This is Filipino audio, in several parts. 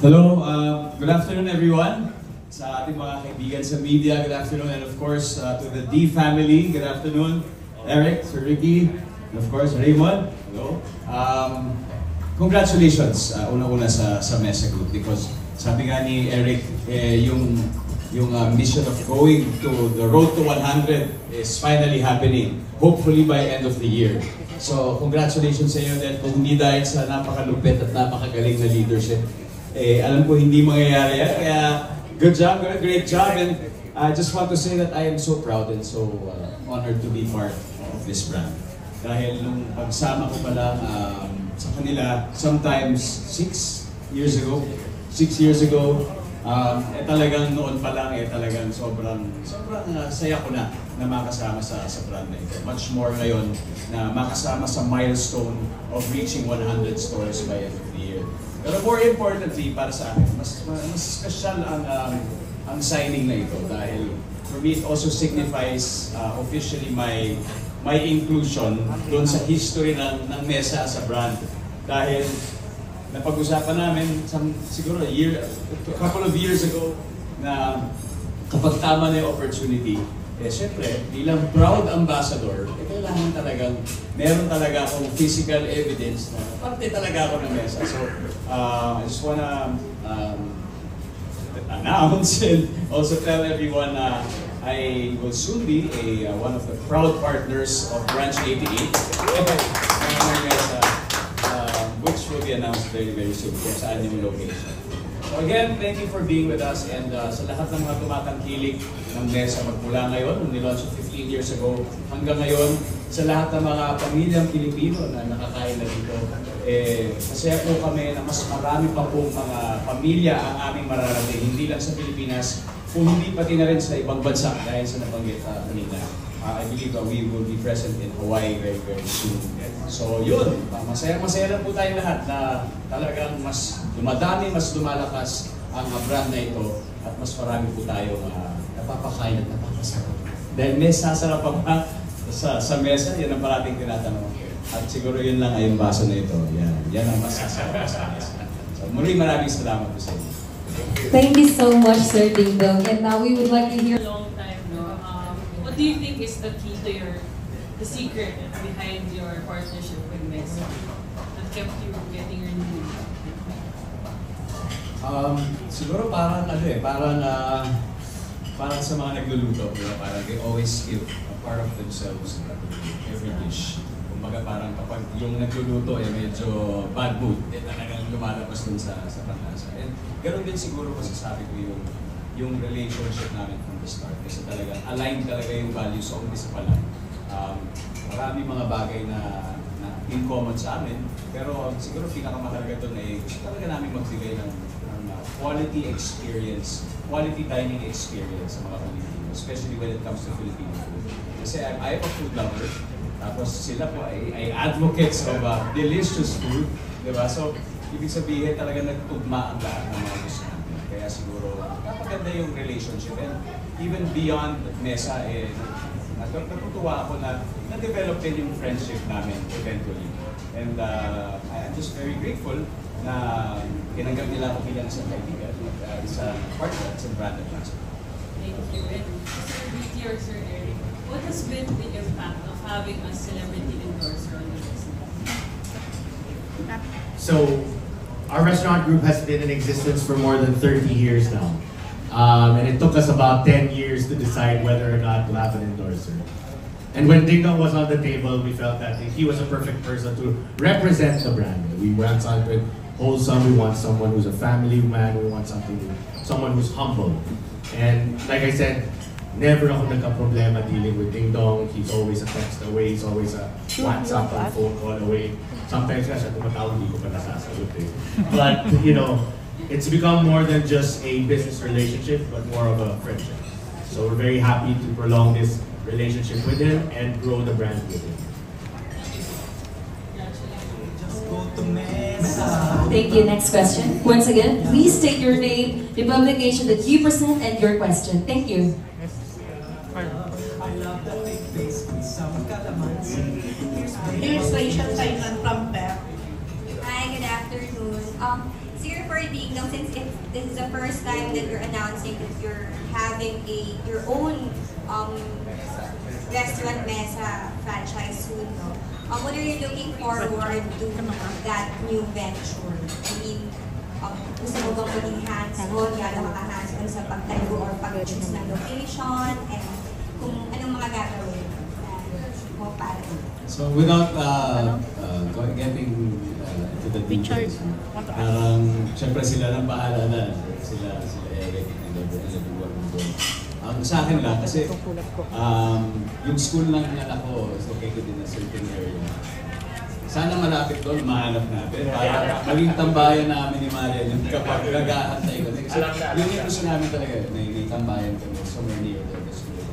Hello, good afternoon everyone. Sa ating mga kaibigan sa media, good afternoon. And of course, to the D family, good afternoon. Eric, Sir Ricky, and of course, Raymond. Hello. Congratulations, una-una sa Mesa Group because sabi nga ni Eric, yung mission of going to the road to 100 is finally happening, hopefully by end of the year. So, congratulations sa inyo din kung hindi dahil sa napakalupit at napakagaling na leadership. Alam ko hindi mangyayari yan, kaya good job, great job, and I just want to say that I am so proud and so honored to be part of this brand. Dahil nung pagsama ko pa lang sa kanila, sometimes 6 years ago, talagang noon pa lang, talagang sobrang saya ko na makasama sa brand na ito. Much more ngayon na makasama sa milestone of reaching 100 stores by end of the year. Pero more importantly, para sa akin, mas special ang signing na ito dahil for me it also signifies officially my inclusion doon sa history ng Mesa as a brand. Dahil napag-usapan namin siguro a couple of years ago na kapag tama na yung opportunity, syempre, bilang proud ambassador, kailangan talagang, meron talaga akong physical evidence na parte talaga ako ng Mesa. So, I just wanna announce and also tell everyone na I will soon be one of the proud partners of Branch 88, which will be announced very, very soon kung saan yung location. So again, thank you for being with us and sa lahat ng mga tumatangkilik ng Mesa magmula ngayon, nung nilaunch 15 years ago, hanggang ngayon, sa lahat ng mga pamilyang Pilipino na nakakain na dito, masaya po kami na mas marami pa pong mga pamilya ang aming mararating, hindi lang sa Pilipinas, kung hindi pati na rin sa ibang bansa dahil sa nabanggit kanina. I believe we will be present in Hawaii very, very soon. So yun, masaya lang po tayong lahat na talagang mas dumadami, mas lumalakas ang brand na ito at mas marami po tayong napapakain at napapasarap. Dahil may sasarap pa sa mesa, yan ang parating tinatanong. At siguro yun lang ay yung baso na ito. Yan ang masasarap sa mesa. So muli maraming salamat po sa inyo. Thank you so much, Sir Dingdong. And now we would like to hear... What do you think is the key to the secret behind your partnership with Mesa that kept you getting renewed? Siguro parang parang sa mga nagluluto, parang they always give a part of themselves in every dish. Kumbaga parang kapag yung nagluluto medyo bad mood, talagang lumalabas dun sa panlasa. And ganoon din siguro masasabi ko yung relationship namin from the start kasi talaga aligned talaga yung values sa umpisa pa lang. Marami mga bagay na in common sa amin, pero siguro pinakamahalaga doon ay talaga namin magbigay ng quality experience, quality dining experience sa mga Pilipino, especially when it comes to Filipino food. Kasi I'm a food lover, tapos sila po ay advocates of delicious food, di ba? So, ibig sabihin talaga nagtugma ang lahat ng mga gusto namin. Kaya siguro, napaganda yung relationship. And even beyond Mesa, natutuwa ako na na-develop din yung friendship namin eventually. And I'm just very grateful na tinanggap nila ako bilang isang kaibigan, isang partner, isang brand of Mesa. Thank you. And Sir Ricky or Sir Eric, what has been the impact of having a celebrity endorser on the business? So, our restaurant group has been in existence for more than 30 years now. And it took us about 10 years to decide whether or not to have an endorser. And when Dingdong was on the table, we felt that he was a perfect person to represent the brand. We want something wholesome, we want someone who's a family man, we want someone who's humble. And like I said, never ako nagka-problema dealing with Dingdong. He's always a text away, he's always a WhatsApp or phone call away. Sometimes kasi tumatawag, hindi ko pa nasasagot eh. But, it's become more than just a business relationship, but more of a friendship. So we're very happy to prolong this relationship with him and grow the brand with him. Thank you. Next question. Once again, please state your name, the publication that you present, and your question. Thank you. Here's Rachel Simon from PEP. Hi, good afternoon. So your first Dingdong, since this is the first time that you're announcing that you're having your own restaurant mesa franchise soon, no? What are you looking forward to that new venture? I mean, gusto mo bang maging hands-on, gano'n ka hands-on sa pagtayo or pag-choose ng location, and kung anong mga gagawin mo para dito? So without getting into the details, parang syempre sila nang bahala na. Sila Eric and everyone involved. Sa akin lang, kasi yung school ng anak ko is located in a certain area. Sana malapit doon, mahanap natin. Para maging tambayan namin ni Marian yung kapag nag-aantay ko. Kasi yun yung gusto namin talaga, may tambayan kami somewhere near the school.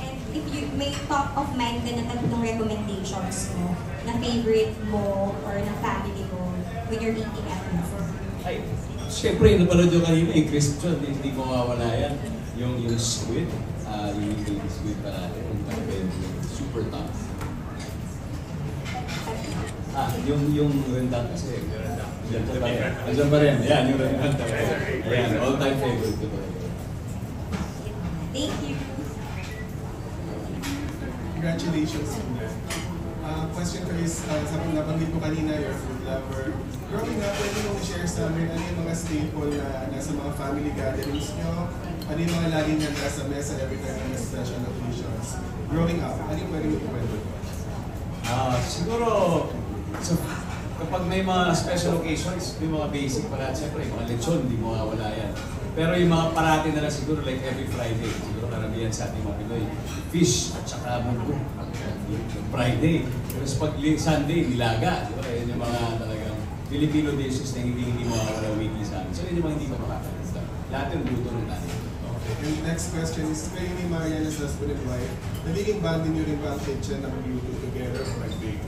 And if you may top of mind ka na tatlong recommendations mo, na favorite mo or na family mo when you're eating at home? Siyempre, napanood yung kanina yung Christian, hindi ko mawawala yan. Yung squid, yung squid pa natin, yung super top. Yung rendang kasi. Andiyan pa rin. Yan, yung rendang. Ayan, all-time favorite ko talaga. Thank you. Congratulations. Question ko is, sabi nabanggit ko kanina, you're a food lover. Growing up, pwede mo share sa amin ano yung mga staple na nasa mga family gatherings nyo? Ano yung mga laging nanda sa mesa every time may special occasions? Growing up, ano yung pwede mo ikwento? Siguro, so, kapag may mga special occasions, may mga basic pala. Siyempre, yung mga lechon, hindi mo mawawala yan. Pero yung mga parati na lang siguro, like every Friday, siguro karamihan sa ating mga Pinoy, fish at saka munggo. Friday. Tapos pag Sunday, nilaga. Diba? Yan yung mga talagang Filipino dishes na hindi mawawala weekly sa amin. So yun yung mga hindi ko makakalimutan. Lahat yung luto ng natin. Okay. And next question is, kayo ni Marian as husband and wife, nagiging banding nyo rin ba ang kitchen na mag-luto together or mag-bake?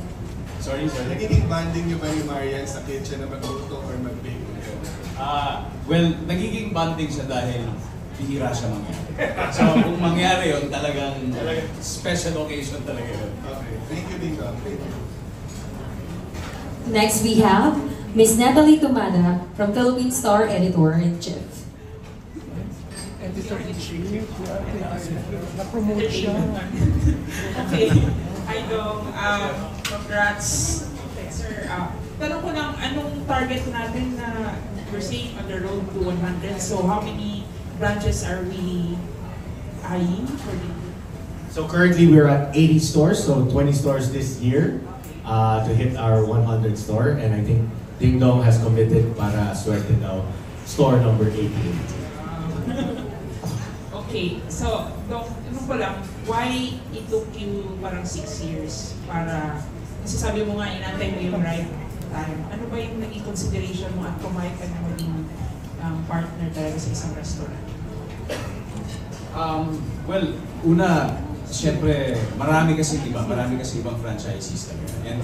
Sorry? Nagiging banding nyo ba ni Marian sa kitchen na mag-luto or mag-bake? Well, nagiging banding siya dahil bihira siya mangyari. So kung mangyari yun, talagang special occasion talaga yun. Okay. Thank you, Dingdong. Thank you. Next we have Miss Natalie Tumada from Philippine Star Editor-in-Chief. Editor-in-Chief, na-promote siya. Okay. Hi, Dong. Congrats. Sir, tanong ko lang, anong target natin na we're seeing on the road to 100? So how many branches are we eyeing for the... So currently we're at 80 stores, so 20 stores this year to hit our 100 store, and I think Dingdong has committed para swerte daw store number 88. Okay, so Dong, ano ko lang, why it took you parang 6 years para, kasi sabi mo nga inantay mo yung right time. Ano ba yung naging consideration mo at kumayag ka na maging partner talaga sa isang restaurant? Well, una, siyempre, marami kasi ibang franchisees talaga. And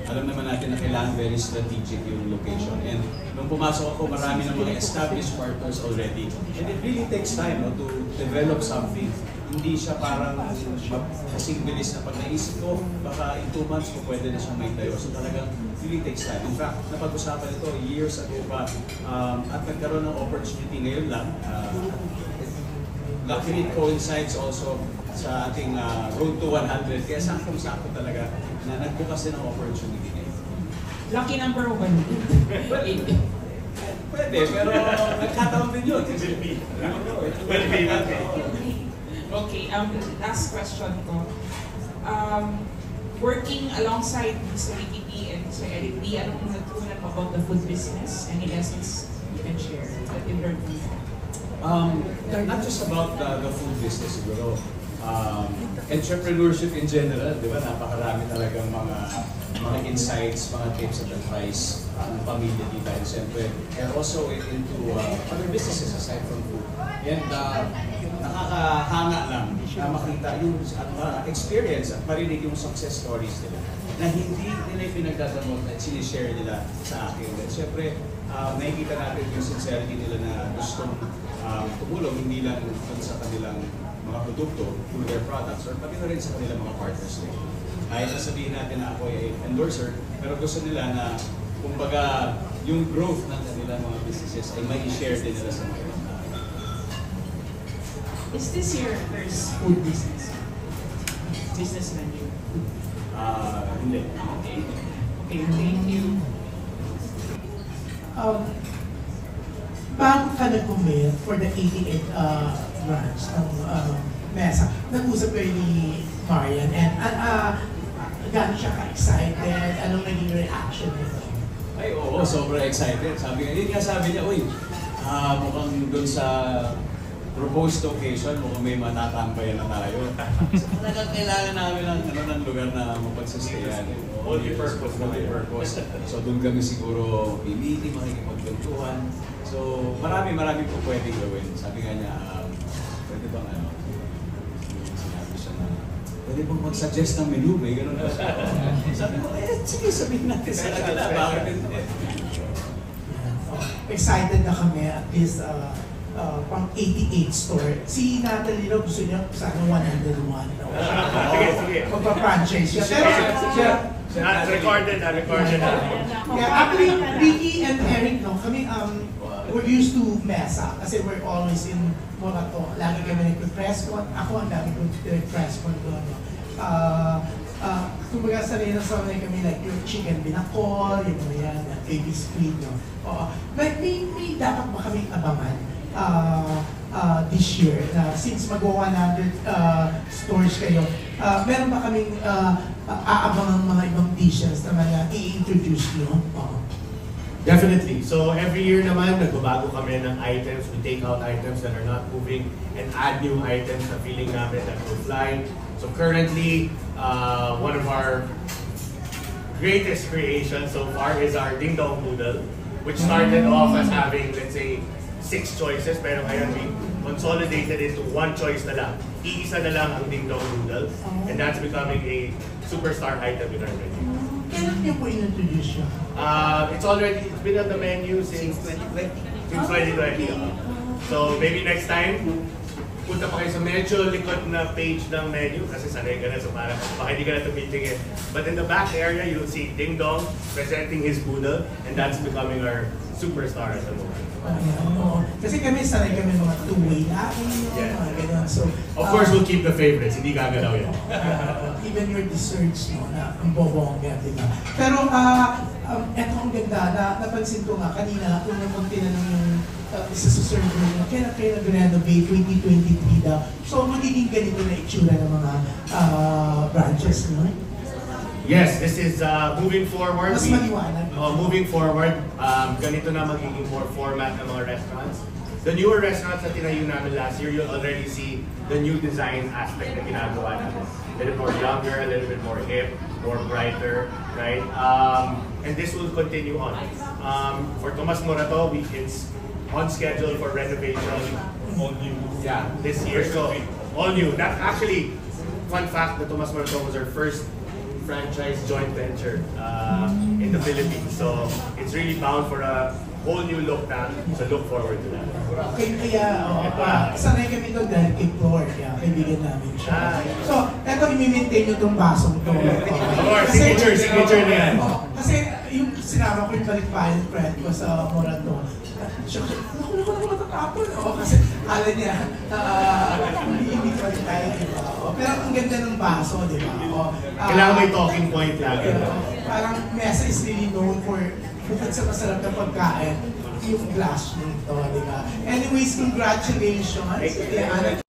alam naman natin na kailangan very strategic yung location. And nung pumasok ako, marami ng mga established partners already. And it really takes time to develop something. Hindi siya parang kasing bilis na pag naisip ko, baka in 2 months ko pwede na siyang may tayo. So talagang really takes time. In fact, napag-usapan ito years ago pa at nagkaroon ng opportunity ngayon lang. Luckily, it coincides also sa ating road to 100. Kaya sakto talaga na nagbukas din ang opportunity ngayon. Lucky number 1. Pwede, pero nagkataon din yun. Okay, last question ko. Working alongside Mr. Ricky P and Mr. Eric D, anong natutunan mo about the food business? Any lessons you can share that you learned from that? Not just about the food business siguro. Entrepreneurship in general, di ba? Napakarami talagang mga insights, mga tips and advice ng pamilya dito. And siyempre, and also into other businesses aside from food. And nakakahanga lang na makita yung experience at marinig yung success stories nila na hindi nila pinagdadamot at sinishare nila sa akin. At siyempre, nakikita natin yung sincerity nila na gustong tumulong hindi lang sa kanilang mga produkto through their products or pati na rin sa kanilang mga partners nila. Kahit sabihin natin na ako ay endorser, pero gusto nila na kumbaga, yung growth ng kanilang mga businesses ay may share din nila sa mga ibang tao. Is this your first food business? Business menu? Hindi. Okay, thank you. Bago ka nag-commit for the 88 branch ng Mesa, nag-usap kayo ni Marian and gano'n siya ka-excited? Anong naging reaction nito? Ay, oo, sobrang excited. Sabi niya, uy, mukhang doon sa proposed occasion, mukhang may matatambayan na tayo. So, talagang kailangan namin ng lugar na mapagsustayan. Multi-purpose. So, doon kami siguro pimili, makikipagkwentuhan. So, marami po pwedeng gawin. Sabi nga niya, pwede bang sinabi siya na, pwede bang mag-suggest ng menu, may gano'n na siya. Sabi ko, sige, sabihin natin sa kanila, bakit hindi? Excited na kami at this pang 88 store. Si Natalie Lo, gusto niya sana 101. Sige. Magpa-franchise siya. Pero Recorded na. yeah, actually, Ricky and Eric, no, kami we're used to Mesa kasi we're always in Morato. Lagi kami nag-press con. Ako ang lagi kong nag-press con doon. Kumbaga sanay kami like yung chicken binakol, yung mga yan, baby squid, no. But may dapat ba kaming abangan this year na since mag-100 stores kayo, meron ba kaming aabangan mga ibang dishes na mga i-introduce nyo? Definitely. So every year naman, nagbabago kami ng items. We take out items that are not moving and add new items na feeling namin that will fly. So currently, one of our greatest creations so far is our Ding Dong Noodle, which started off as having, let's say, 6 choices, pero ngayon we consolidated into 1 choice na lang. Iisa na lang ang Ding Dong Noodle, and that's becoming a superstar item in our menu. Kailan niyo po in-introduce siya? It's been on the menu since 2020. So maybe next time, punta pa kayo sa medyo likod na page ng menu kasi sanay ka na, so parang baka hindi ka na tumitingin. But in the back area, you'll see Ding Dong presenting his noodle, and that's becoming our superstar at the moment. Kasi kami sanay kami mga two-way mga ganun. So, of course, we'll keep the favorites. Hindi gagalaw yan. Even your desserts, no, na ang bobongga, di ba? Pero, eto ang ganda, napansin ko nga kanina, kung naman tinanong yung isa sa server nyo, kailan kayo nag-renovate 2023 daw. So, magiging ganito na itsura ng mga branches, no? Yes, this is moving forward. Mas maliwanag. Moving forward, ganito na magiging more format ng mga restaurants. The newer restaurants na tinayo namin last year, you'll already see the new design aspect na ginagawa namin. A little more younger, a little bit more hip, more brighter, right? And this will continue on. For Tomas Morato, it's on schedule for renovation. All new. Yeah, this year. So, all new. That's actually, fun fact, that Tomas Morato was our first franchise joint venture in the Philippines. So it's really bound for a whole new look na. So look forward to that. Kaya, sanay kami ito dahil kay Flor, kaya kaibigan namin siya. So, eto i-maintain nyo itong basong ito. Of course, signature na yan. Kasi yung sinama ko yung balik-balik friend ko sa Morato. Siya, naku matatapon. Kasi alam niya, hindi ko rin kaya, di ba? Pero ang ganda ng baso, di ba? Kailangan may talking point lagi. Parang Mesa is really known for, bukod sa masarap na pagkain, yung glass nito, di ba? Anyways, congratulations.